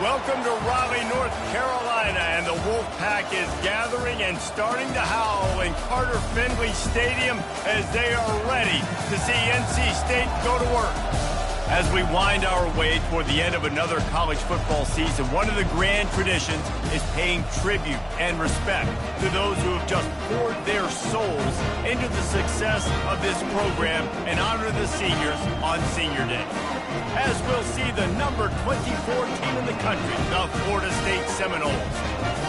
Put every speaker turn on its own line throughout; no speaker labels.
Welcome to Raleigh, North Carolina, and the Wolfpack is gathering and starting to howl in Carter Finley Stadium as they are ready to see NC State go to work. As we wind our way toward the end of another college football season, one of the grand traditions is paying tribute and respect to those who have just poured their souls into the success of this program and honor the seniors on Senior Day. As we'll see the number 24 team in the country, the Florida State Seminoles,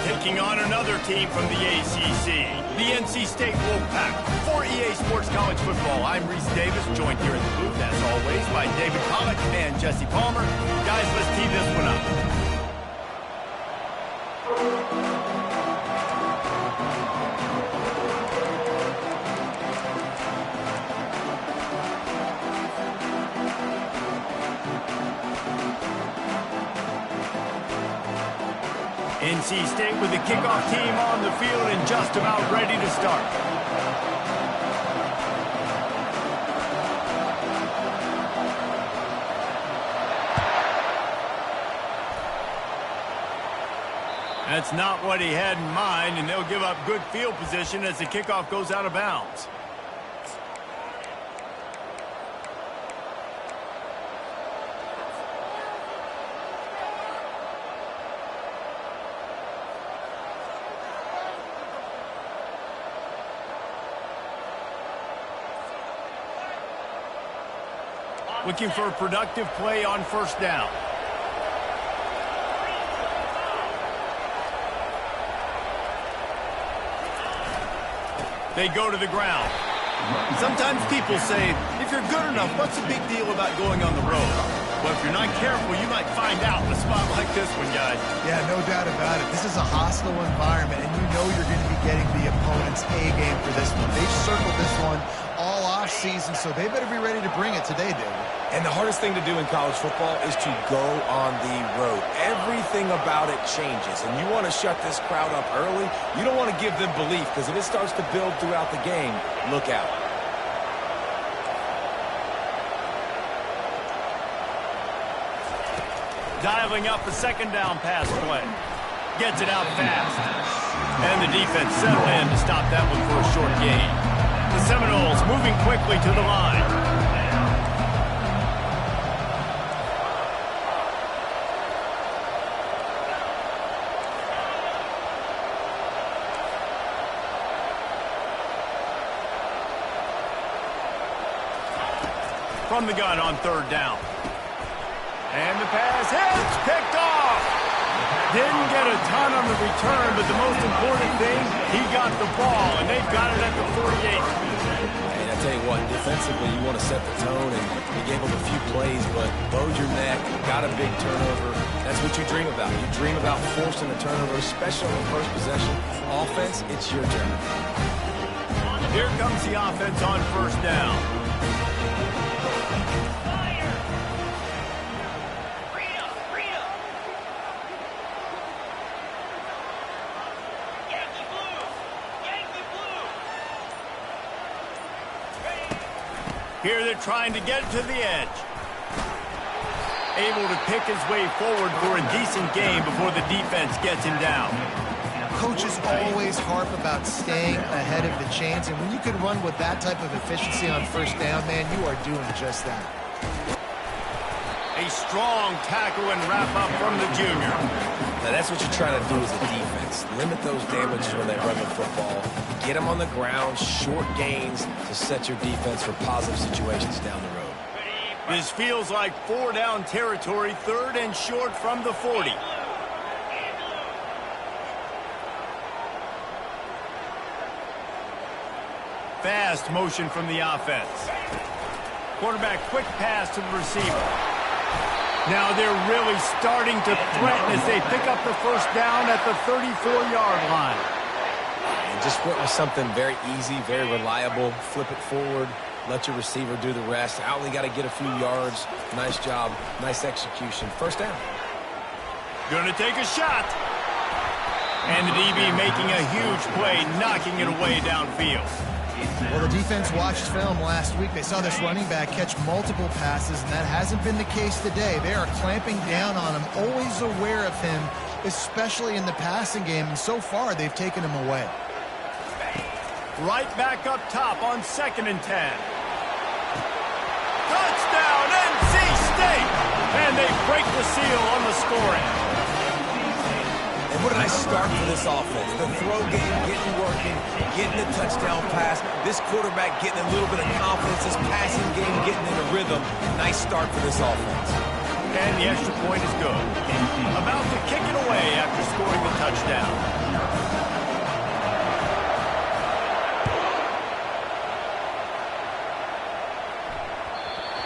taking on another team from the ACC, the NC State Wolfpack. For EA Sports College Football, I'm Reese Davis, joined here in the booth, as always, by David Pollack and Jesse Palmer. Guys, let's tee this one up. NC State with the kickoff team on the field and just about ready to start. That's not what he had in mind, and they'll give up good field position as the kickoff goes out of bounds. Looking for a productive play on first down. They go to the ground. Sometimes people say, if you're good enough, what's the big deal about going on the road? Well, if you're not careful, you might find out in a spot like this one, guys.
Yeah, no doubt about it. This is a hostile environment, and you know you're going to be getting the opponent's A-game for this one. They've circled this one all off-season, so they better be ready to bring it today, David.
And the hardest thing to do in college football is to go on the road. Everything about it changes, and you want to shut this crowd up early. You don't want to give them belief, because if it starts to build throughout the game, look out.
Dialing up a second down pass play. Gets it out fast. And the defense settled in to stop that one for a short gain. The Seminoles moving quickly to the line. From the gun on third down. And the pass hits, picked off. Didn't get a ton on the return, but the most important thing, he got the ball, and they've got it at the 48.
And I tell you what, defensively, you want to set the tone, and you gave them a few plays, but bowed your neck, got a big turnover. That's what you dream about. You dream about forcing a turnover, especially on first possession. Offense, it's your turn.
Here comes the offense on first down. Here they're trying to get to the edge. Able to pick his way forward for a decent game before the defense gets him down.
Coaches always harp about staying ahead of the chains, and when you can run with that type of efficiency on first down, man, you are doing just that.
A strong tackle and wrap up from the junior.
Now that's what you're trying to do as a defense. Limit those damages when they run the football. Get them on the ground, short gains to set your defense for positive situations down the road.
This feels like 4-down territory, third and short from the 40. Fast motion from the offense. Quarterback quick pass to the receiver. Now they're really starting to threaten as they pick up the first down at the 34-yard line.
And just went with something very easy, very reliable. Flip it forward. Let your receiver do the rest. I only got to get a few yards. Nice job. Nice execution. First down.
Going to take a shot. And the DB making a huge play, knocking it away downfield.
Well, the defense watched film last week. They saw this running back catch multiple passes, and that hasn't been the case today. They are clamping down on him, always aware of him, especially in the passing game, and so far they've taken him away.
Right back up top on 2nd and 10. Touchdown, NC State! And they break the seal on the scoring.
And what a nice start for this offense. The throw game getting working, getting a touchdown pass. This quarterback getting a little bit of confidence. This passing game getting in a rhythm. Nice start for this offense.
And the extra point is good. About to kick it away after scoring the touchdown.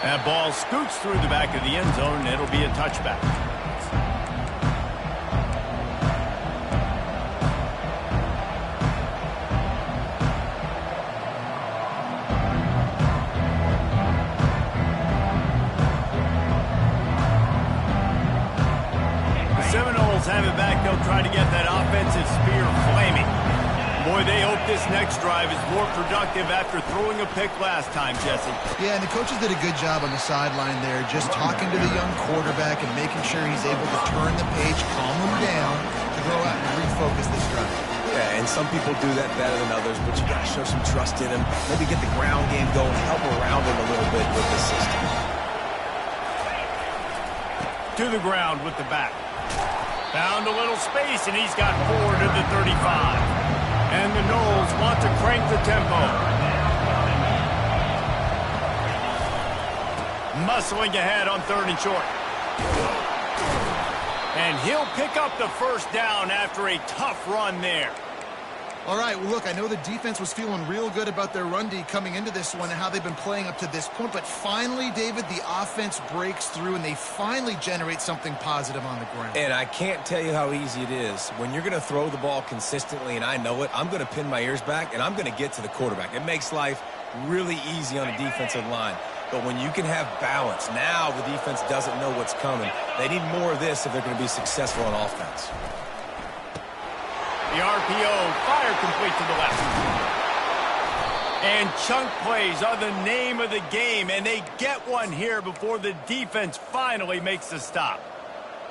That ball scoots through the back of the end zone, and it'll be a touchback. The Seminoles have it back. They'll try to get that offensive spear flaming. Boy, they hope this next drive is more productive after throwing a pick last time, Jesse.
Yeah, and the coaches did a good job on the sideline there, just talking to the young quarterback and making sure he's able to turn the page, calm him down, to go out and refocus this drive.
Yeah, and some people do that better than others, but you got to show some trust in him. Maybe get the ground game going, help around him a little bit with the system.
To the ground with the back. Found a little space, and he's got 4 to the 35. And the Noles want to crank the tempo. Muscling ahead on 3rd and short. And he'll pick up the first down after a tough run there.
All right, well, look, I know the defense was feeling real good about their run D coming into this one and how they've been playing up to this point, but finally, David, the offense breaks through and they finally generate something positive on the ground.
And I can't tell you how easy it is. When you're going to throw the ball consistently, and I know it, I'm going to pin my ears back, and I'm going to get to the quarterback. It makes life really easy on the defensive line. But when you can have balance, now the defense doesn't know what's coming. They need more of this if they're going to be successful on offense.
The RPO, fire complete to the left. And chunk plays are the name of the game, and they get one here before the defense finally makes the stop.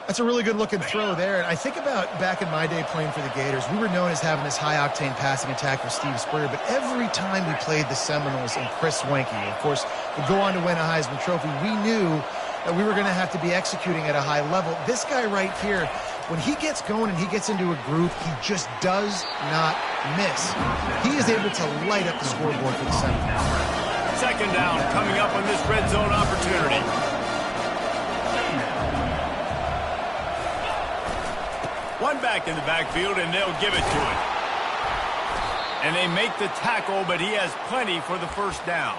That's a really good-looking throw there. And I think about back in my day playing for the Gators, we were known as having this high-octane passing attack with Steve Spurrier, but every time we played the Seminoles and Chris Wenke, of course, would go on to win a Heisman Trophy, we knew that we were going to have to be executing at a high level. This guy right here, when he gets going and he gets into a groove, he just does not miss. He is able to light up the scoreboard for the Seminoles.
2nd down coming up on this red zone opportunity. One back in the backfield, and they'll give it to him. And they make the tackle, but he has plenty for the first down.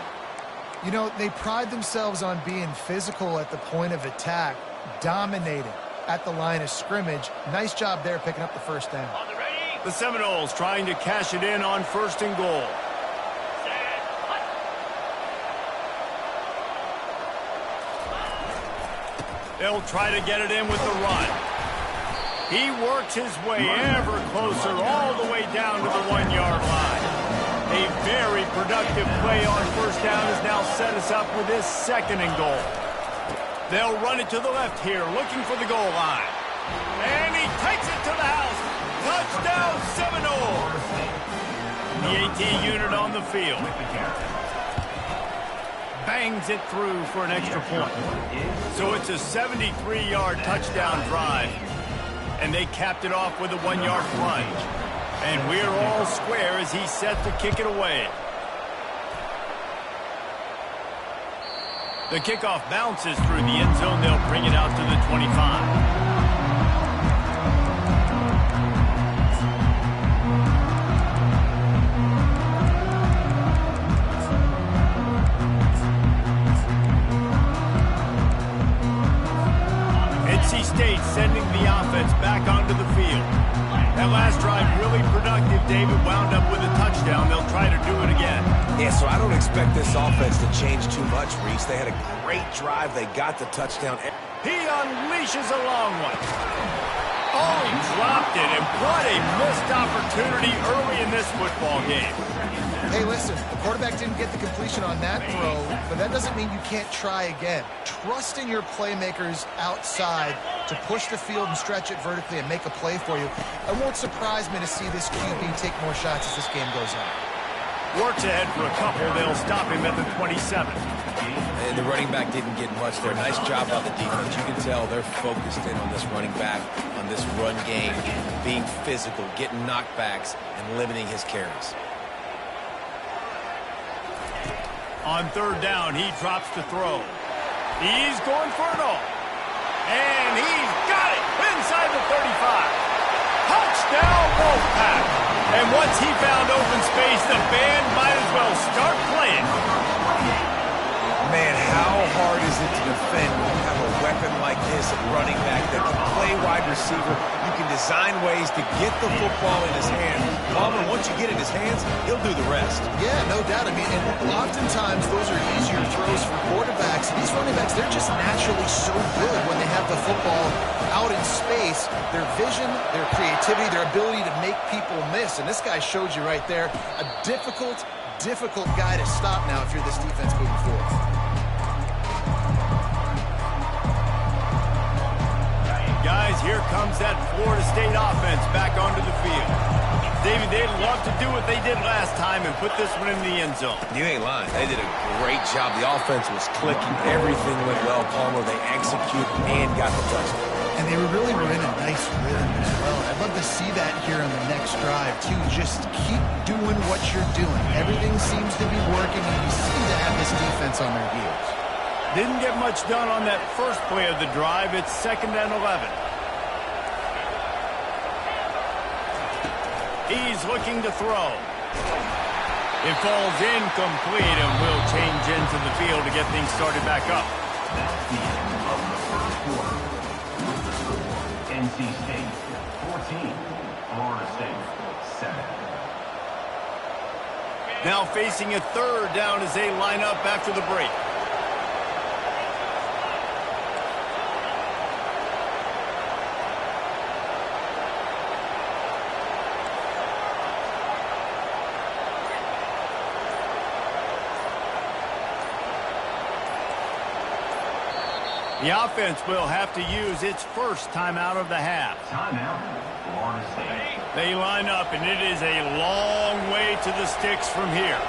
You know, they pride themselves on being physical at the point of attack, dominating at the line of scrimmage. Nice job there picking up the first down.
The Seminoles trying to cash it in on 1st and goal. They'll try to get it in with the run. He works his way ever closer all the way down to the 1-yard line. A very productive play on 1st down has now set us up with this 2nd and goal. They'll run it to the left here, looking for the goal line. And he takes it to the house. Touchdown, Seminoles. The AT unit on the field. Bangs it through for an extra point. So it's a 73-yard touchdown drive. And they capped it off with a 1-yard plunge. And we're all square as he's set to kick it away. The kickoff bounces through the end zone. They'll bring it out to the 25. NC State sending the offense back onto the field. That last drive really productive. David wound up with a touchdown. They'll try to do it again.
Yeah, so I don't expect this offense to change too much, Reese. They had a great drive. They got the touchdown.
He unleashes a long one. Oh, he dropped intercepted, and what a missed opportunity early in this football game.
Hey, listen, the quarterback didn't get the completion on that throw, but that doesn't mean you can't try again. Trust in your playmakers outside to push the field and stretch it vertically and make a play for you. It won't surprise me to see this QB take more shots as this game goes on.
Works ahead for a couple. They'll stop him at the 27.
And the running back didn't get much there. Nice job by the defense. You can tell they're focused in on this running back, on this run game, being physical, getting knockbacks, and limiting his carries.
On third down, he drops to throw. He's going for it all. And he's got it inside the 35. Touchdown, Wolfpack. And once he found open space, the band might as well start playing.
Man, how hard is it to defend when you have a weapon like this at running back that can play wide receiver? You can design ways to get the football in his hands. Palmer, once you get it in his hands, he'll do the rest.
Yeah, no doubt. I mean, and oftentimes those are easier throws for quarterbacks. These running backs, they're just naturally so good when they have the football out in space. Their vision, their creativity, their ability to make people miss. And this guy showed you right there, a difficult guy to stop now if you're this defense moving forward.
Guys, here comes that Florida State offense back onto the field. David, they'd love to do what they did last time and put this one in the end zone.
You ain't lying. They did a great job. The offense was clicking. Everything went well. Palmer, they executed and got the touchdown.
And they really were in a nice rhythm as well. I'd love to see that here on the next drive, too. Just keep doing what you're doing. Everything seems to be working, and you seem to have this defense on their heels.
Didn't get much done on that first play of the drive. It's 2nd and 11. He's looking to throw. It falls incomplete and will change into the field to get things started back up.
That's the end of the first quarter. NC State 14, Florida State 7.
Now facing a third down as they line up after the break. The offense will have to use its first timeout of the half.
Timeout, Florida State.
They line up, and it is a long way to the sticks from here.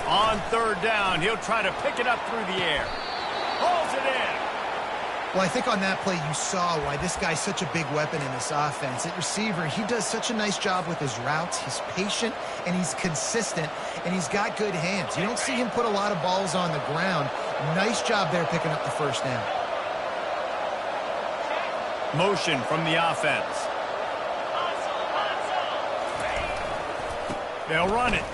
On third down, he'll try to pick it up through the air. Pulls it in.
Well, I think on that play you saw why this guy's such a big weapon in this offense. At receiver, he does such a nice job with his routes. He's patient, and he's consistent, and he's got good hands. You don't see him put a lot of balls on the ground. Nice job there picking up the first down.
Motion from the offense. They'll run it.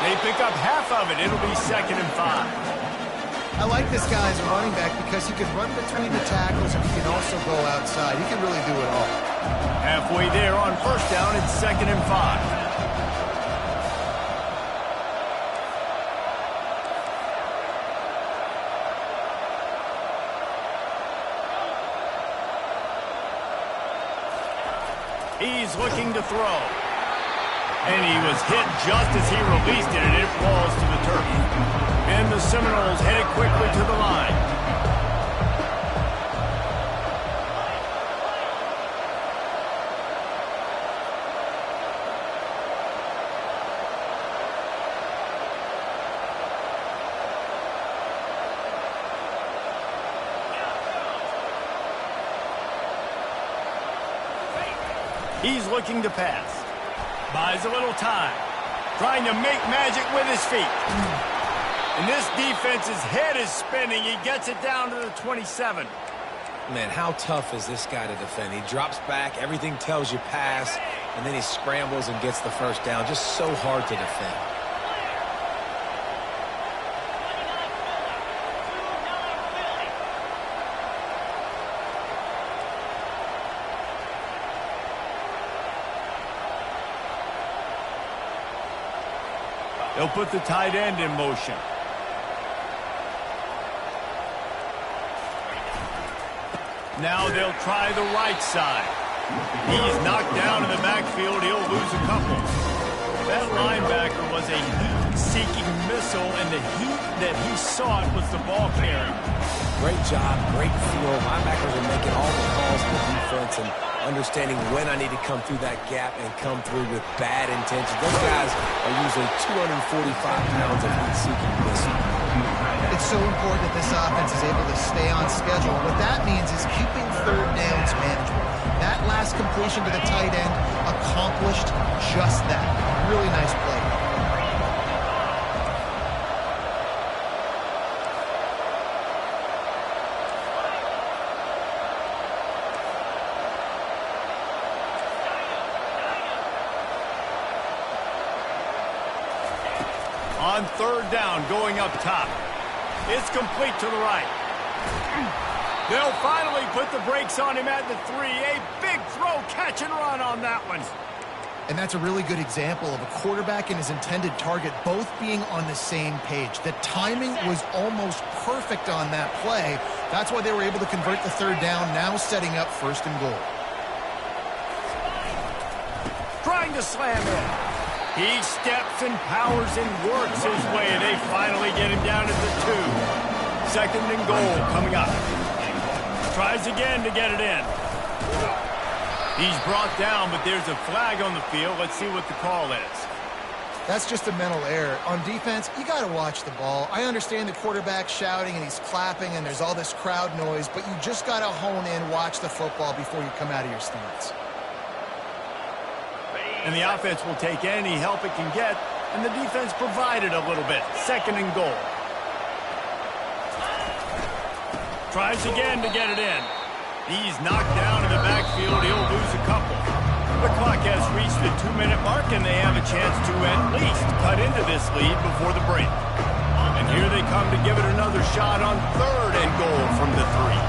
They pick up half of it. It'll be 2nd and 5.
I like this guy as a running back because he can run between the tackles and he can also go outside. He can really do it all.
Halfway there on first down, it's 2nd and 5. He's looking to throw. And he was hit just as he released it, and it falls to the turf. And the Seminoles headed quickly to the line. He's looking to pass. Buys a little time. Trying to make magic with his feet. And this defense's head is spinning. He gets it down to the 27.
Man, how tough is this guy to defend? He drops back, everything tells you pass, and then he scrambles and gets the first down. Just so hard to defend.
They'll put the tight end in motion. Now they'll try the right side. He's knocked down in the backfield. He'll lose a couple. That linebacker was a heat-seeking missile, and the heat that he sought was the ball carrier.
Great job, great feel. Linebackers are making all the calls in the defense and understanding when I need to come through that gap and come through with bad intentions. Those guys are usually 245 pounds of heat-seeking missile.
It's so important that this offense is able to stay on schedule. What that means is keeping third downs manageable. That last completion to the tight end accomplished just that. Really nice play.
On third down, going up top. It's complete to the right. They'll finally put the brakes on him at the 3. A big throw, catch and run on that one.
And that's a really good example of a quarterback and his intended target both being on the same page. The timing was almost perfect on that play. That's why they were able to convert the third down, now setting up first and goal.
Trying to slam in. He steps and powers and works his way, and they finally get him down at the 2. Second and goal coming up. Tries again to get it in. He's brought down, but there's a flag on the field. Let's see what the call is.
That's just a mental error. On defense, you got to watch the ball. I understand the quarterback shouting and he's clapping and there's all this crowd noise, but you just got to hone in, watch the football before you come out of your stance.
And the offense will take any help it can get, and the defense provided a little bit. Second and goal. Tries again to get it in. He's knocked down in the backfield. He'll lose a couple. The clock has reached the 2-minute mark, and they have a chance to at least cut into this lead before the break. And here they come to give it another shot on third and goal from the 3.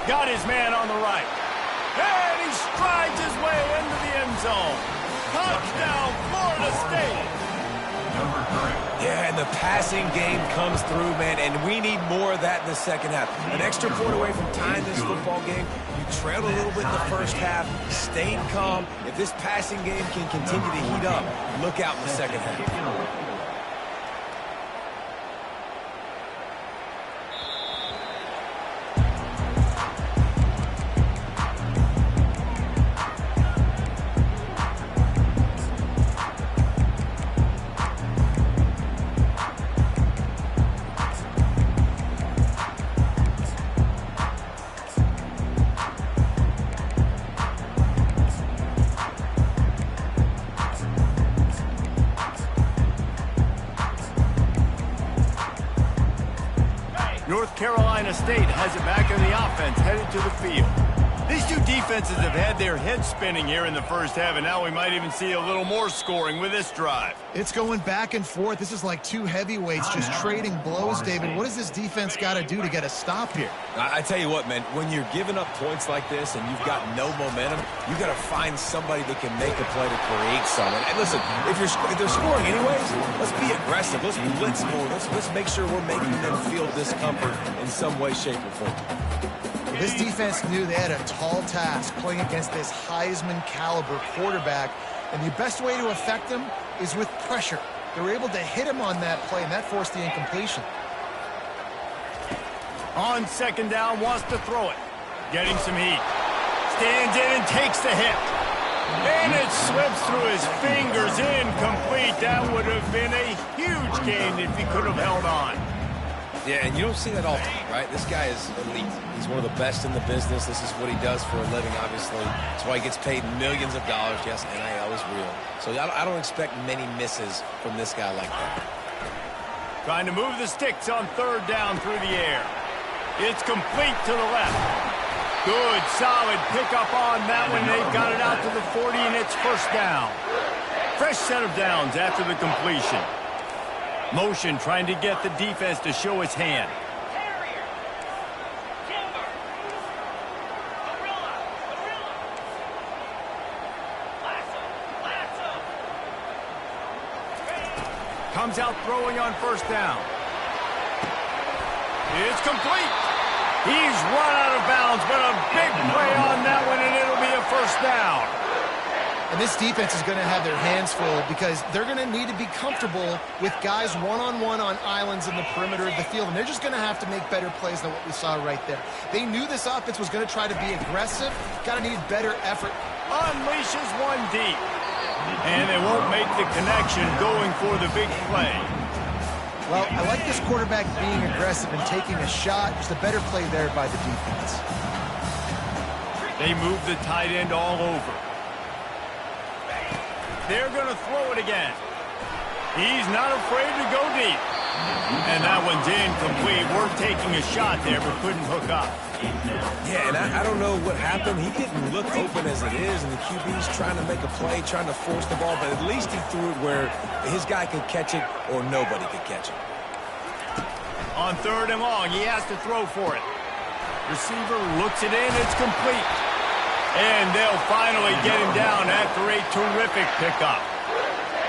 Got his man on the right. And he strides his way into the end zone. Touchdown, Florida State.
Yeah, and the passing game comes through, man, and we need more of that in the second half. An extra point away from tying this football game. You trailed a little bit in the first half, stayed calm. If this passing game can continue to heat up, look out in the second half.
North Carolina State has it back in the offense, headed to the field. These two defenses have had their heads spinning here in the first half, and now we might even see a little more scoring with this drive.
It's going back and forth. This is like two heavyweights just trading blows, David. What does this defense got to do to get a stop here?
I tell you what, man, when you're giving up points like this and you've got no momentum, you got to find somebody that can make a play to create something. And listen, if they're scoring anyways, let's be aggressive. Let's blitz more. Let's make sure we're making them feel discomfort in some way, shape, or form.
This defense knew they had a tall task playing against this Heisman caliber quarterback, and the best way to affect him is with pressure. They were able to hit him on that play, and that forced the incompletion.
On second down, wants to throw it. Getting some heat. Stands in and takes the hit. And it slips through his fingers, incomplete. That would have been a huge gain if he could have held on.
Yeah, and you don't see that often, right? This guy is elite. He's one of the best in the business. This is what he does for a living, obviously. That's why he gets paid millions of dollars. Yes, NIL is real. So I don't expect many misses from this guy like that.
Trying to move the sticks on third down through the air. It's complete to the left. Good, solid pickup on that one. They've got it out to the 40, and it's first down. Fresh set of downs after the completion. Motion trying to get the defense to show its hand. comes out throwing on first down. It's complete. He's run out of bounds, but a big play on that one, and it'll be a first down.
And this defense is going to have their hands full because they're going to need to be comfortable with guys one-on-one on islands in the perimeter of the field. And they're just going to have to make better plays than what we saw right there. They knew this offense was going to try to be aggressive. Got to need better effort.
Unleashes one deep. And they won't make the connection going for the big play.
Well, I like this quarterback being aggressive and taking a shot. Just a better play there by the defense.
They move the tight end all over. They're going to throw it again. He's not afraid to go deep. And that one's incomplete. We're taking a shot there, but couldn't hook up.
Yeah, and I don't know what happened. He didn't look open as it is, and the QB's trying to make a play, trying to force the ball, but at least he threw it where his guy could catch it or nobody could catch it.
On third and long, he has to throw for it. Receiver looks it in. It's complete. And they'll finally get him down after a terrific pickup.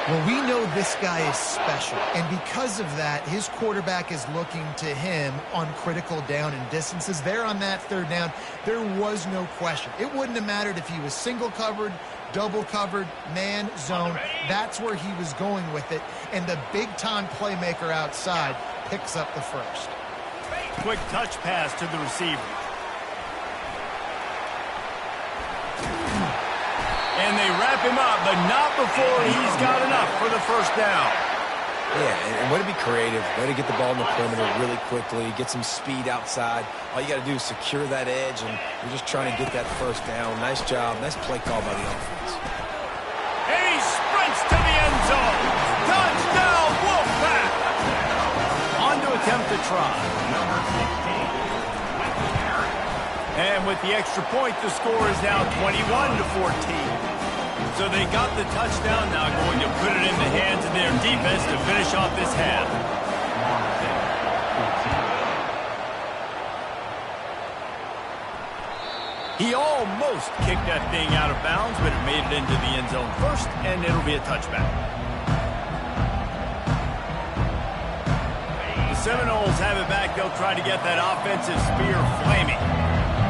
Well, we know this guy is special, and because of that, his quarterback is looking to him on critical down and distances. There on that third down, there was no question. It wouldn't have mattered if he was single covered, double covered, man, zone. That's where he was going with it, and the big-time playmaker outside picks up the first.
Quick touch pass to the receiver. And they wrap him up, but not before he's got enough for the first down.
Yeah, and way to be creative, way to get the ball in the perimeter really quickly, get some speed outside. All you got to do is secure that edge, and you're just trying to get that first down. Nice job. Nice play call by the offense.
And he sprints to the end zone. Touchdown, Wolfpack! On to attempt to try. And with the extra point, the score is now 21-14. So they got the touchdown, now going to put it in the hands of their defense to finish off this half. He almost kicked that thing out of bounds, but it made it into the end zone first, and it'll be a touchback. The Seminoles have it back. They'll try to get that offensive spear flaming.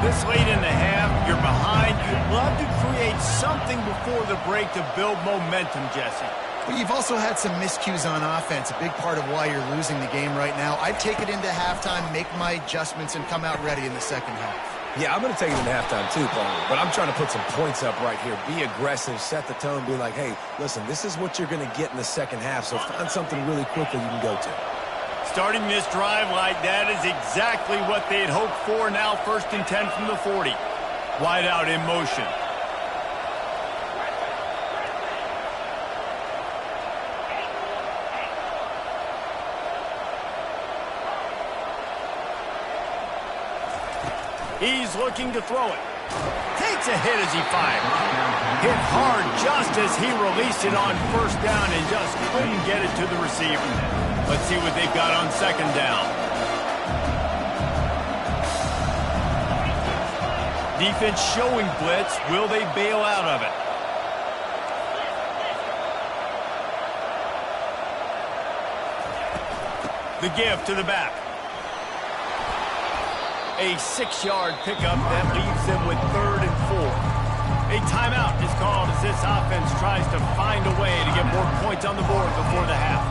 This late in the half, you're behind. You'd love to create something before the break to build momentum, Jesse.
But you've also had some miscues on offense, a big part of why you're losing the game right now. I'd take it into halftime, make my adjustments, and come out ready in the second half.
Yeah, I'm going to take it into halftime too, Paul. But I'm trying to put some points up right here. Be aggressive, set the tone, be like, hey, listen, this is what you're going to get in the second half, so find something really quickly you can go to.
Starting this drive like that is exactly what they'd hoped for. Now 1st and 10 from the 40. Wide out in motion. He's looking to throw it. Takes a hit as he fires. Hit hard just as he released it on first down and just couldn't get it to the receiver. Let's see what they've got on second down. Defense showing blitz. Will they bail out of it? The give to the back. A 6-yard pickup that leaves them with 3rd and 4. A timeout is called as this offense tries to find a way to get more points on the board before the half.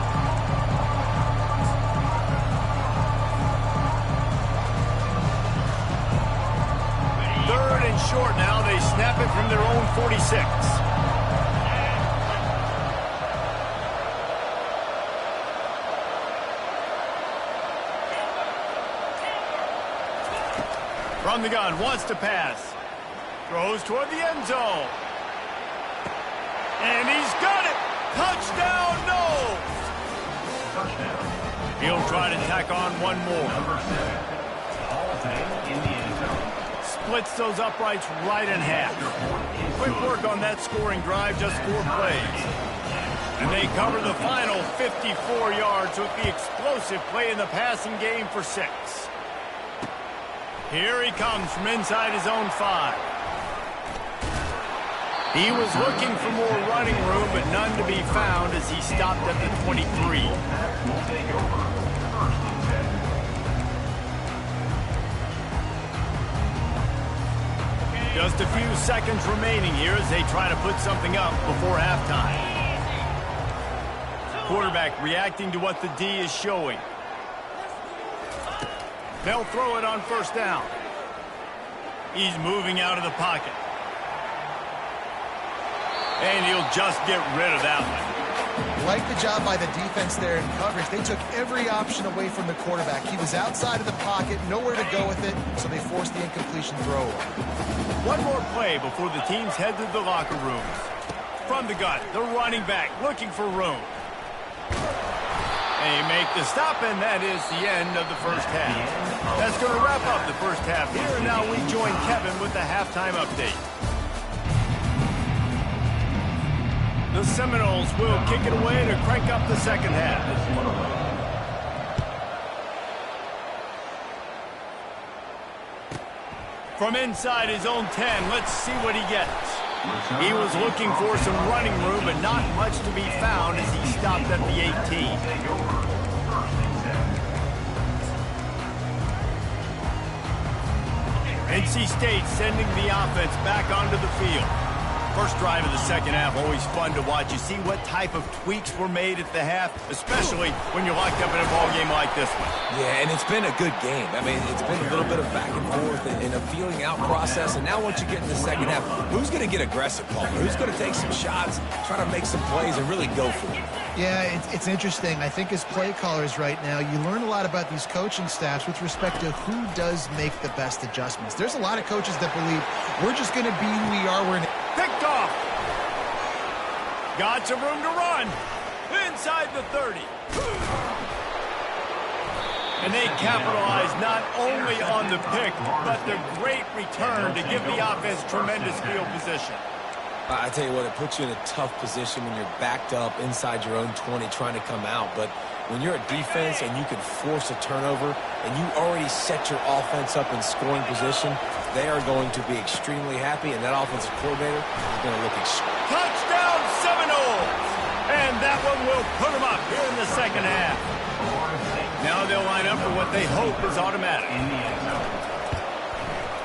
Short now. They snap it from their own 46. From the gun, wants to pass. Throws toward the end zone. And he's got it. Touchdown, no.
Touchdown.
He'll try to tack on one more.
Number 7. All-day in the end zone.
Splits those uprights right in half. Quick work on that scoring drive, just 4 plays. And they cover the final 54 yards with the explosive play in the passing game for 6. Here he comes from inside his own 5. He was looking for more running room, but none to be found as he stopped at the 23.
Will take over. First and 10.
Just a few seconds remaining here as they try to put something up before halftime. Quarterback reacting to what the D is showing. They'll throw it on first down. He's moving out of the pocket. And he'll just get rid of that one.
Like the job by the defense there in coverage. They took every option away from the quarterback. He was outside of the pocket, nowhere to go with it, so they forced the incompletion throw.
One more play before the teams head to the locker rooms. From the gun, the running back looking for room. They make the stop, and that is the end of the first half. That's going to wrap up the first half here, and now we join Kevin with the halftime update. The Seminoles will kick it away to crank up the second half. From inside his own 10, let's see what he gets. He was looking for some running room, but not much to be found as he stopped at the 18. NC State sending the offense back onto the field. First drive of the second half, always fun to watch. You see what type of tweaks were made at the half, especially when you're locked up in a ball game like this one.
Yeah, and it's been a good game. I mean, it's been a little bit of back and forth and a feeling out process. And now once you get in the second half, who's going to get aggressive, Paul? Who's going to take some shots, try to make some plays, and really go for it?
Yeah, it's interesting. I think as play callers right now, you learn a lot about these coaching staffs with respect to who does make the best adjustments. There's a lot of coaches that believe we're just going to be who we are. We're
picked off. Got some room to run. Inside the 30. And they capitalize not only on the pick, but the great return to give the offense tremendous field position.
I tell you what, it puts you in a tough position when you're backed up inside your own 20 trying to come out. But when you're a defense and you can force a turnover and you already set your offense up in scoring position, they are going to be extremely happy, and that offensive coordinator is going to look extreme.
Touchdown Seminoles! And that one will put them up here in the second half. Now they'll line up for what they hope is automatic.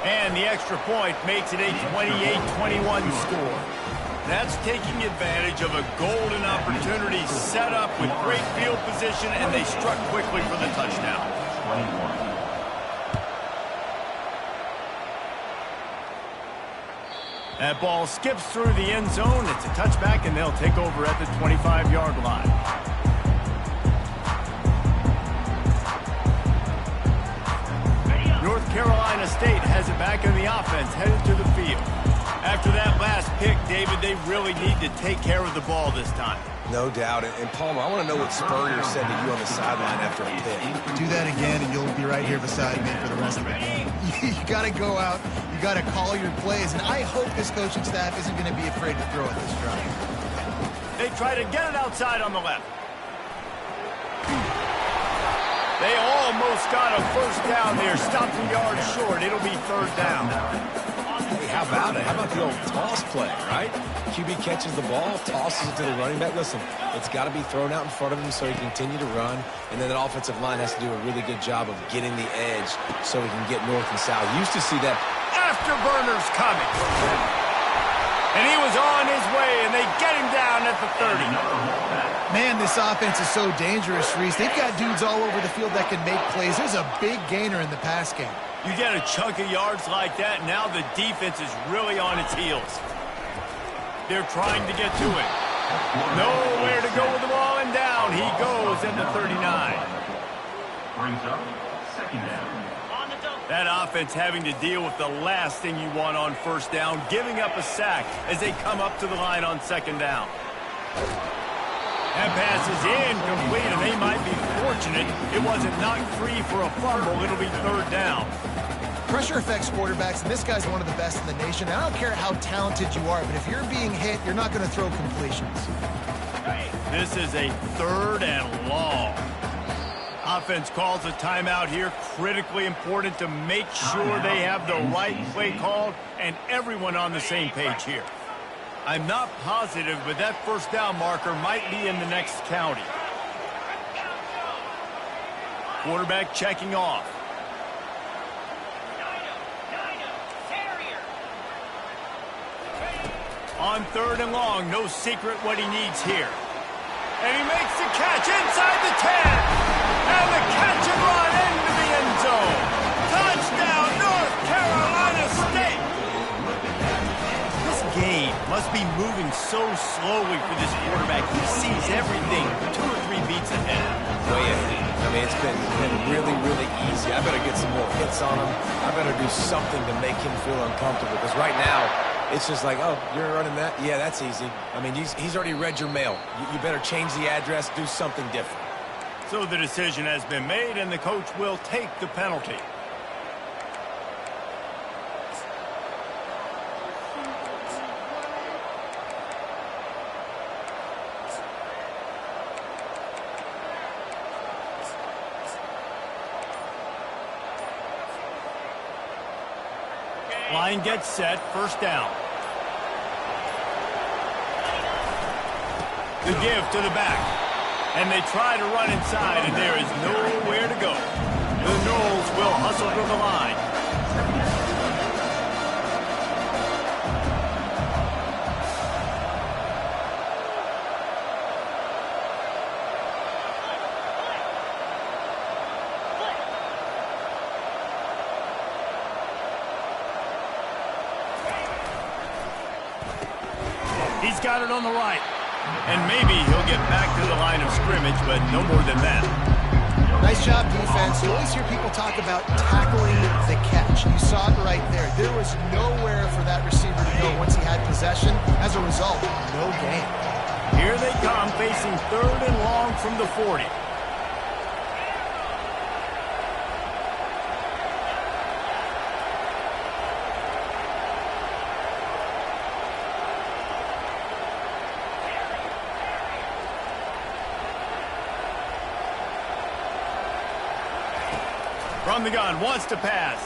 And the extra point makes it a 28-21 score. That's taking advantage of a golden opportunity set up with great field position, and they struck quickly for the touchdown.
21.
That ball skips through the end zone. It's a touchback, and they'll take over at the 25-yard line. North Carolina State has it back in the offense, headed to the field. After that last pick, David, they really need to take care of the ball this time.
No doubt. And Palmer, I want to know what Spurrier said to you on the sideline after a pick.
do that again, and you'll be right here beside me for the rest of the game. You got to go out. You got to call your plays, and I hope this coaching staff isn't going to be afraid to throw at this drive.
They try to get it outside on the left. They almost got a first down there, stopped a yard short. It'll be third down.
Hey, how about it? How about the old toss play, right? QB catches the ball, tosses it to the running back. Listen, it's got to be thrown out in front of him so he can continue to run. And then the offensive line has to do a really good job of getting the edge so he can get north and south. You used to see that.
Afterburners coming. And he was on his way, and they get him down at the 30.
Man, this offense is so dangerous, Reese. They've got dudes all over the field that can make plays. There's a big gainer in the pass game.
You get a chunk of yards like that, now the defense is really on its heels. They're trying to get to it. Nowhere to go with the ball, and down he goes at the 39.
Brings up second down.
That offense having to deal with the last thing you want on first down, giving up a sack as they come up to the line on second down. That pass is incomplete, and they might be fortunate it wasn't knocked free for a fumble. It'll be third down.
Pressure affects quarterbacks, and this guy's one of the best in the nation. I don't care how talented you are, but if you're being hit, you're not going to throw completions.
This is a third and long. Offense calls a timeout here. Critically important to make sure they have the right play called and everyone on the same page here. I'm not positive, but that first down marker might be in the next county. Quarterback checking off. On 3rd and long, no secret what he needs here. And he makes the catch inside the 10. And the catch and run into the end zone. Touchdown, North Carolina State. This game must be moving so slowly for this quarterback. He sees everything 2 or 3 beats ahead.
Way ahead. I mean, it's been really, really easy. I better get some more hits on him. I better do something to make him feel uncomfortable. Because right now, it's just like, oh, you're running that? Yeah, that's easy. I mean, he's already read your mail. You better change the address, do something different.
So the decision has been made, and the coach will take the penalty. Line gets set, first down. The give to the back. And they try to run inside, and there is nowhere to go. The Noles will hustle to the line. He's got it on the right. And maybe he'll get back to the line of scrimmage, but no more than that.
Nice job, defense. You always hear people talk about tackling the catch. You saw it right there. There was nowhere for that receiver to go once he had possession. As a result, no gain.
Here they come, facing 3rd and long from the 40. From the gun, wants to pass.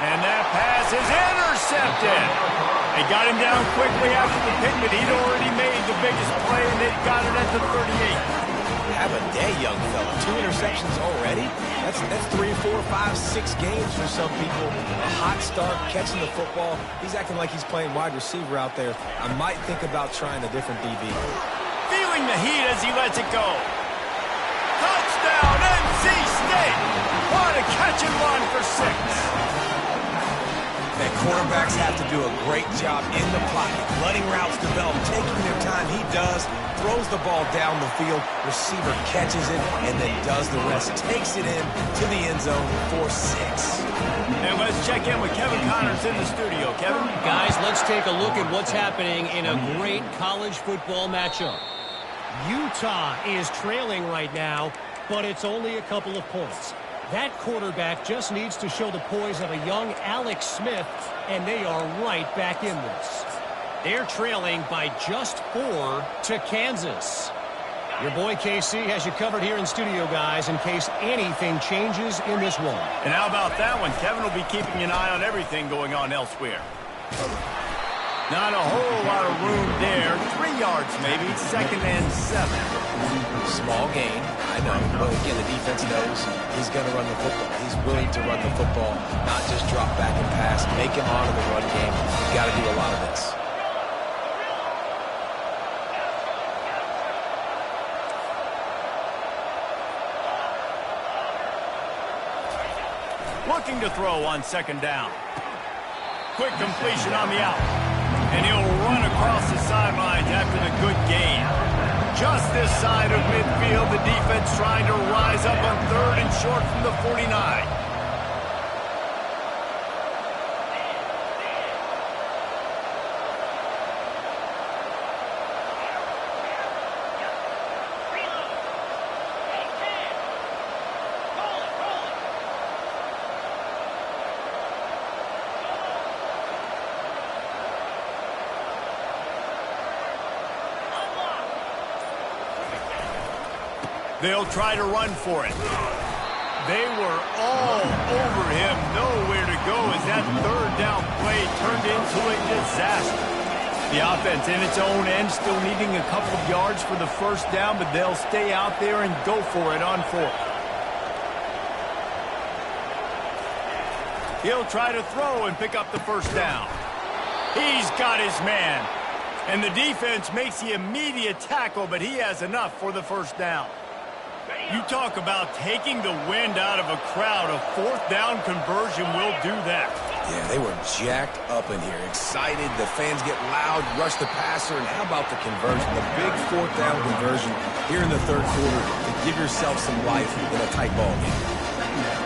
And that pass is intercepted. They got him down quickly after the pick, but he'd already made the biggest play, and they got it at the 38.
Have a day, young fella. 2 interceptions already? That's 3, 4, 5, 6 games for some people. A hot start, catching the football. He's acting like he's playing wide receiver out there. I might think about trying a different DB.
Feeling the heat as he lets it go. Touchdown, NC State! What a catch and run for 6.
Man, quarterbacks have to do a great job in the pocket, letting routes develop, taking their time. He does, throws the ball down the field, receiver catches it, and then does the rest. Takes it in to the end zone for 6.
And let's check in with Kevin Connors in the studio. Kevin?
Guys, let's take a look at what's happening in a great college football matchup. Utah is trailing right now, but it's only a couple of points. That quarterback just needs to show the poise of a young Alex Smith, and they are right back in this. They're trailing by just 4 to Kansas. Your boy KC has you covered here in studio, guys, in case anything changes in this one.
And how about that one? Kevin will be keeping an eye on everything going on elsewhere. Not a whole lot of room there. 3 yards maybe. 2nd and 7.
Small gain, I know. But again, the defense knows he's going to run the football. He's willing to run the football, not just drop back and pass. Make him honor the run game. You've got to do a lot of this.
Looking to throw on 2nd down. Quick completion on the out. And he'll run across the sidelines after the good gain. Just this side of midfield, the defense trying to rise up on 3rd and short from the 49. They'll try to run for it. They were all over him. Nowhere to go as that 3rd down play turned into a disaster. The offense in its own end, still needing a couple of yards for the first down, but they'll stay out there and go for it on 4th. He'll try to throw and pick up the first down. He's got his man. And the defense makes the immediate tackle, but he has enough for the first down. You talk about taking the wind out of a crowd. A 4th down conversion will do that.
Yeah, they were jacked up in here, excited. The fans get loud, rush the passer, and how about the conversion? The big 4th down conversion here in the 3rd quarter to give yourself some life in a tight ball game.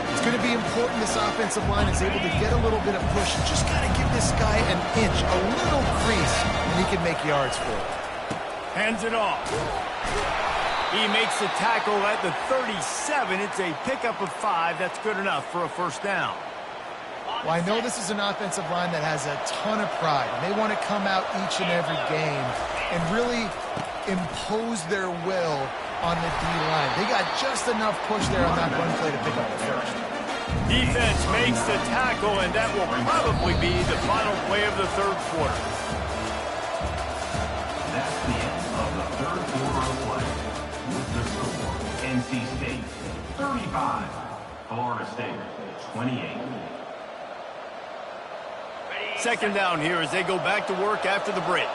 It's going to be important this offensive line is able to get a little bit of push. You just got to give this guy an inch, a little crease, and he can make yards for it.
Hands it off. He makes the tackle at the 37. It's a pickup of 5. That's good enough for a first down.
Well, I know this is an offensive line that has a ton of pride. And they want to come out each and every game and really impose their will on the D-line. They got just enough push there on that run play to pick up the first.
Defense makes the tackle, and that will probably be the final play of the 3rd quarter.
That's the end of the 3rd quarter of play. With the score, NC State 35, Florida State 28.
Second down here as they go back to work after the break.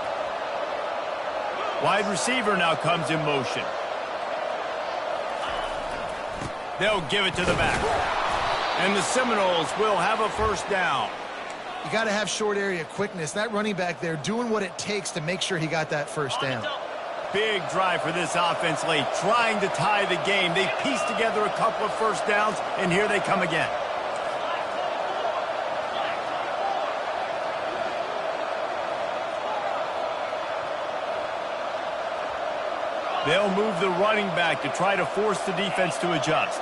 Wide receiver now comes in motion. They'll give it to the back. And the Seminoles will have a first down.
You got to have short area quickness. That running back there doing what it takes to make sure he got that first down.
Big drive for this offense late, trying to tie the game. They pieced together a couple of first downs, and here they come again. They'll move the running back to try to force the defense to adjust.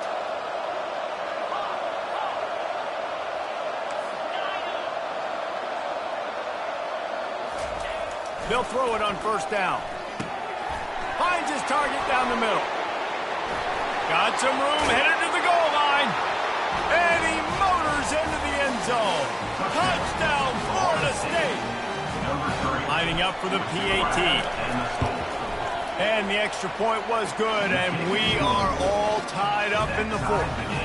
They'll throw it on first down. Finds his target down the middle. Got some room, headed to the goal line. And he motors into the end zone. Touchdown, Florida State. Lining up for the PAT. And the extra point was good, and we are all tied up in the 4th.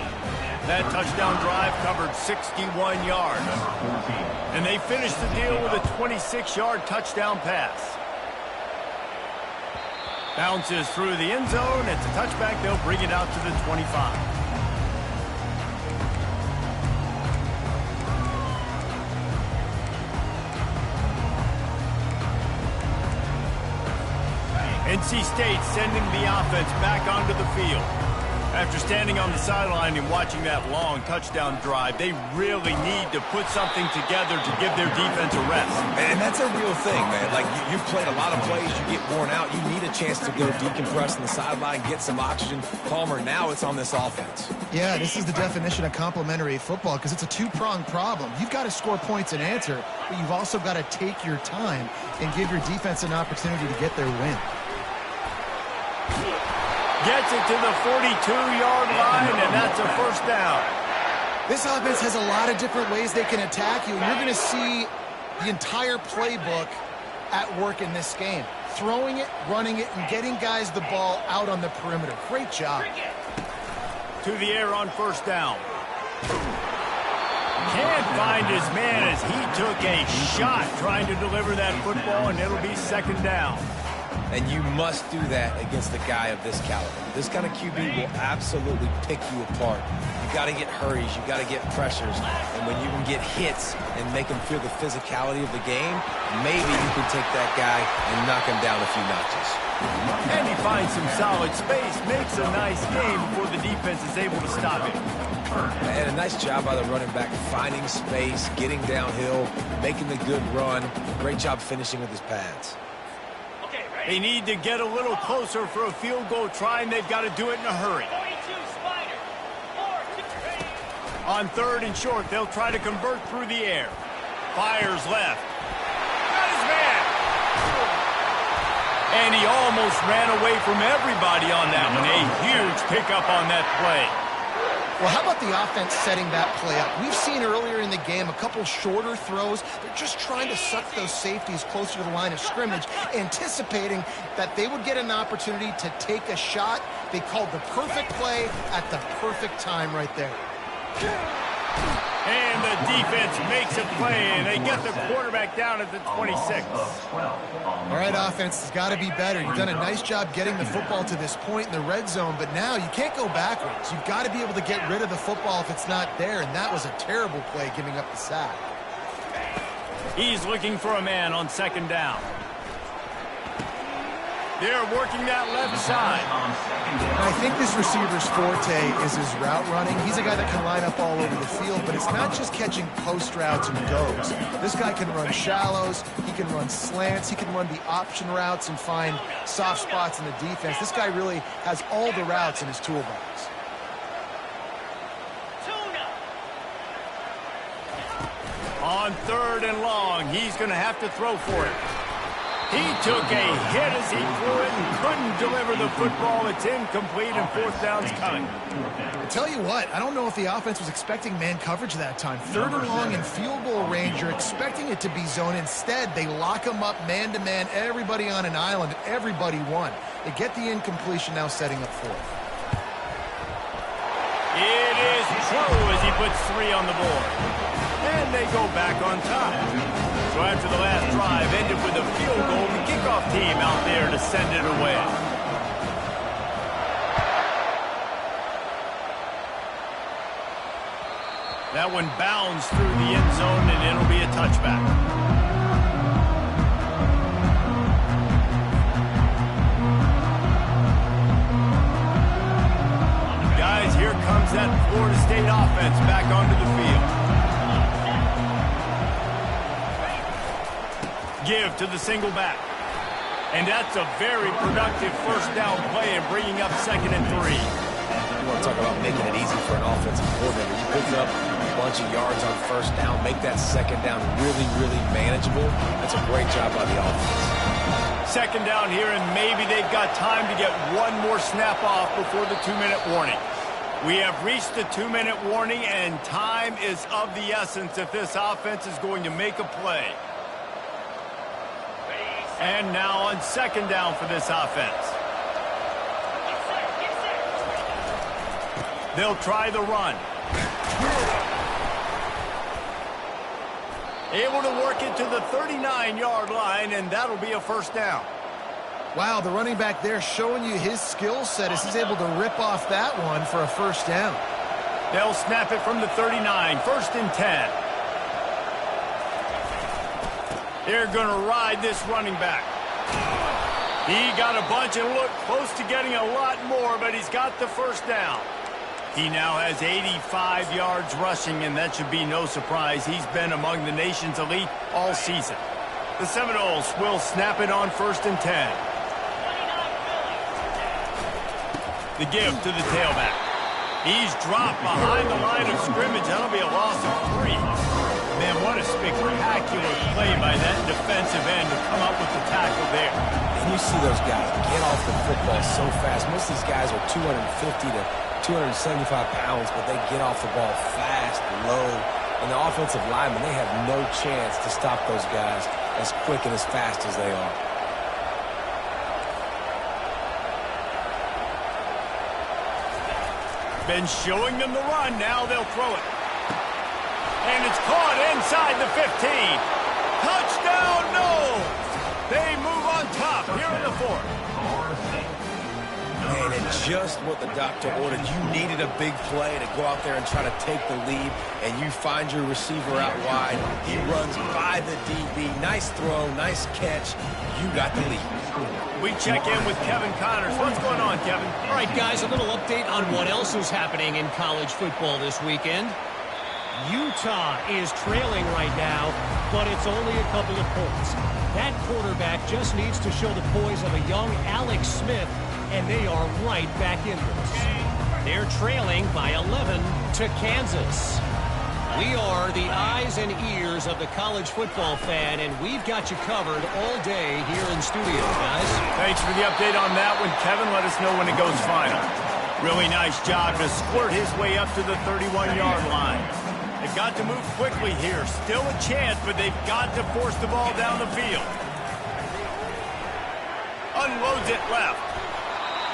That touchdown drive covered 61 yards. And they finished the deal with a 26-yard touchdown pass. Bounces through the end zone. It's a touchback. They'll bring it out to the 25. NC State sending the offense back onto the field. After standing on the sideline and watching that long touchdown drive, they really need to put something together to give their defense a rest.
And that's a real thing, man. Like, you've played a lot of plays, you get worn out, you need a chance to go decompress on the sideline, get some oxygen. Palmer, now it's on this offense.
Yeah, this is the definition of complementary football because it's a two-pronged problem. You've got to score points and answer, but you've also got to take your time and give your defense an opportunity to get their win.
Gets it to the 42-yard line, and that's a first down.
This offense has a lot of different ways they can attack you, and you're going to see the entire playbook at work in this game. Throwing it, running it, and getting guys the ball out on the perimeter. Great job.
To the air on first down. Can't find his man as he took a shot trying to deliver that football, and it'll be second down.
And you must do that against a guy of this caliber. This kind of QB will absolutely pick you apart. You got to get hurries, you got to get pressures, and when you can get hits and make him feel the physicality of the game, maybe you can take that guy and knock him down a few notches.
And he finds some solid space, makes a nice game before the defense is able to stop him.
And a nice job by the running back, finding space, getting downhill, making the good run. Great job finishing with his pads.
They need to get a little closer for a field goal try, and they've got to do it in a hurry. On third and short, they'll try to convert through the air. Fires left. Got his man. And he almost ran away from everybody on that one. A huge pickup on that play.
Well, how about the offense setting that play up? We've seen earlier in the game a couple shorter throws. They're just trying to suck those safeties closer to the line of scrimmage, anticipating that they would get an opportunity to take a shot. They called the perfect play at the perfect time right there.
And the defense makes a play, and they get the quarterback down at the 26.
All right, offense has got to be better. You've done a nice job getting the football to this point in the red zone, but now you can't go backwards. You've got to be able to get rid of the football if it's not there, and that was a terrible play, giving up the sack.
He's looking for a man on second down. They're working that left side.
I think this receiver's forte is his route running. He's a guy that can line up all over the field, but it's not just catching post routes and goes. This guy can run shallows, he can run slants, he can run the option routes and find soft spots in the defense. This guy really has all the routes in his toolbox.
On third and long, he's going to have to throw for it. He took a hit as he threw it and couldn't deliver the football. It's incomplete and fourth down's coming.
I tell you what, I don't know if the offense was expecting man coverage that time. Third and long in field goal range, you're expecting it to be zone. Instead, they lock him up man-to-man, everybody on an island, everybody won. They get the incompletion now setting up fourth.
It is true as he puts 3 on the board. And they go back on top. So after the last drive ended with a field goal, the kickoff team out there to send it away. That one bounds through the end zone, and it'll be a touchback. Guys, here comes that Florida State offense back onto the field. Give to the single back. And that's a very productive first down play and bringing up 2nd and 3.
You want to talk about making it easy for an offensive coordinator. You pick up a bunch of yards on first down, make that second down really, really manageable. That's a great job by the offense.
Second down here, and maybe they've got time to get one more snap off before the 2-minute warning. We have reached the 2-minute warning, and time is of the essence if this offense is going to make a play. And now on second down for this offense. They'll try the run. Able to work it to the 39-yard line, and that'll be a first down.
Wow, the running back there showing you his skill set as he's able to rip off that one for a first down.
They'll snap it from the 39, 1st and 10. They're going to ride this running back. He got a bunch and looked close to getting a lot more, but he's got the first down. He now has 85 yards rushing, and that should be no surprise. He's been among the nation's elite all season. The Seminoles will snap it on 1st and 10. The give to the tailback. He's dropped behind the line of scrimmage. That'll be a loss of 3. Man, what a spectacular play by that defensive end to come up with the tackle there.
And you see those guys get off the football so fast. Most of these guys are 250 to 275 pounds, but they get off the ball fast, low. And the offensive linemen, they have no chance to stop those guys as quick and as fast as they are.
Been showing them the run. Now they'll throw it. And it's caught inside the 15. Touchdown, no! They move on top here in the 4th.
Man, and just what the doctor ordered. You needed a big play to go out there and try to take the lead, and you find your receiver out wide. He runs by the DB. Nice throw, nice catch. You got the lead.
We check in with Kevin Connors. What's going on, Kevin?
All right, guys, a little update on what else is happening in college football this weekend. Utah is trailing right now, but it's only a couple of points. That quarterback just needs to show the poise of a young Alex Smith, and they are right back in this. They're trailing by 11 to Kansas. We are the eyes and ears of the college football fan, and we've got you covered all day here in studio, guys.
Thanks for the update on that one, Kevin. Let us know when it goes final. Really nice job to squirt his way up to the 31-yard line. They've got to move quickly here. Still a chance, but they've got to force the ball down the field. Unloads it left.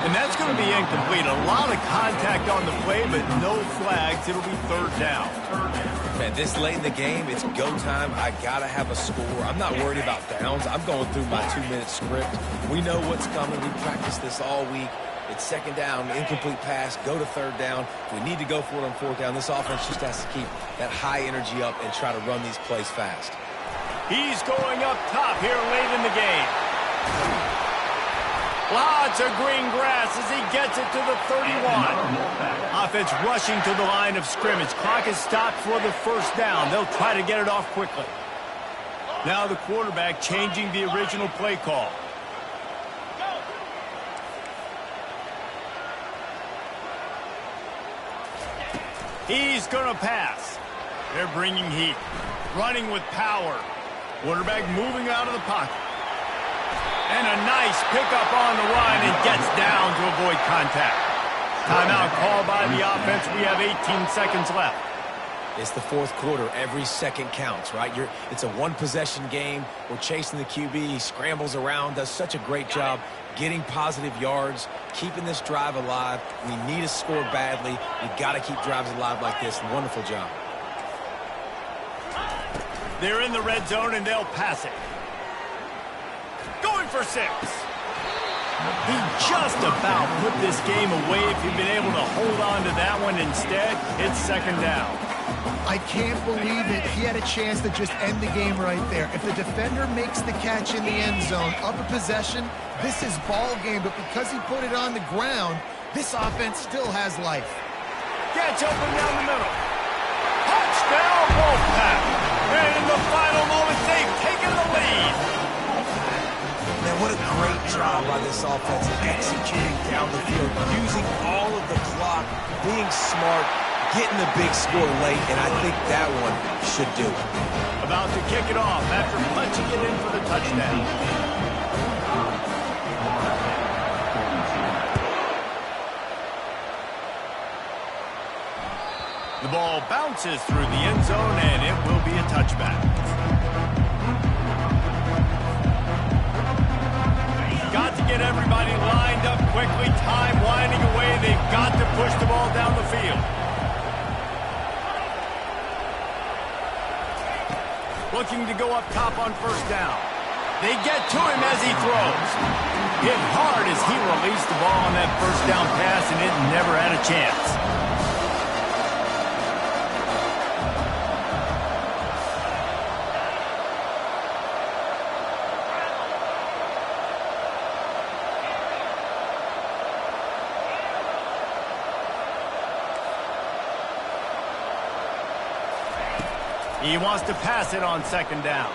And that's going to be incomplete. A lot of contact on the play, but no flags. It'll be third down.
Man, this late in the game, it's go time. I got to have a score. I'm not worried about downs. I'm going through my 2-minute script. We know what's coming. We practiced this all week. It's second down, incomplete pass, go to third down. If we need to go for it on fourth down, this offense just has to keep that high energy up and try to run these plays fast.
He's going up top here late in the game. Lots of green grass as he gets it to the 31. Offense rushing to the line of scrimmage. Clock is stopped for the first down. They'll try to get it off quickly. Now the quarterback changing the original play call. He's going to pass. They're bringing heat. Running with power. Quarterback moving out of the pocket. And a nice pickup on the run and gets down to avoid contact. Timeout called by the offense. We have 18 seconds left.
It's the fourth quarter. Every second counts, right? It's a one-possession game. We're chasing the QB. He scrambles around, does such a great job getting positive yards, keeping this drive alive. We need to score badly. You've got to keep drives alive like this. Wonderful job.
They're in the red zone, and they'll pass it. Going for 6. He just about put this game away if he'd been able to hold on to that one. Instead, it's second down.
I can't believe it. He had a chance to just end the game right there. If the defender makes the catch in the end zone, up a possession, this is ball game. But because he put it on the ground, this offense still has life.
Gets open down the middle. Touchdown, Wolfpack. And in the final moments, they've taken the lead.
Man, what a great job by this offense executing down the field, using all of the clock, being smart, getting the big score late, and I think that one should do it.
About to kick it off after punching it in for the touchdown. The ball bounces through the end zone, and it will be a touchback. Got to get everybody lined up quickly. Time winding away. They've got to push the ball down the field. Looking to go up top on first down. They get to him as he throws. Hit hard as he released the ball on that first down pass, and it never had a chance. He wants to pass it on second down.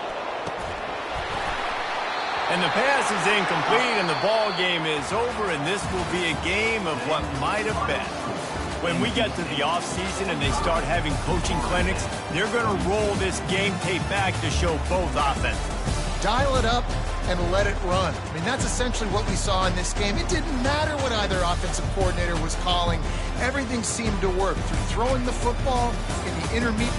And the pass is incomplete, and the ball game is over, and this will be a game of what might have been. When we get to the offseason and they start having coaching clinics, they're going to roll this game tape back to show both offenses.
Dial it up and let it run. I mean, that's essentially what we saw in this game. It didn't matter what either offensive coordinator was calling. Everything seemed to work through throwing the football in the intermediate.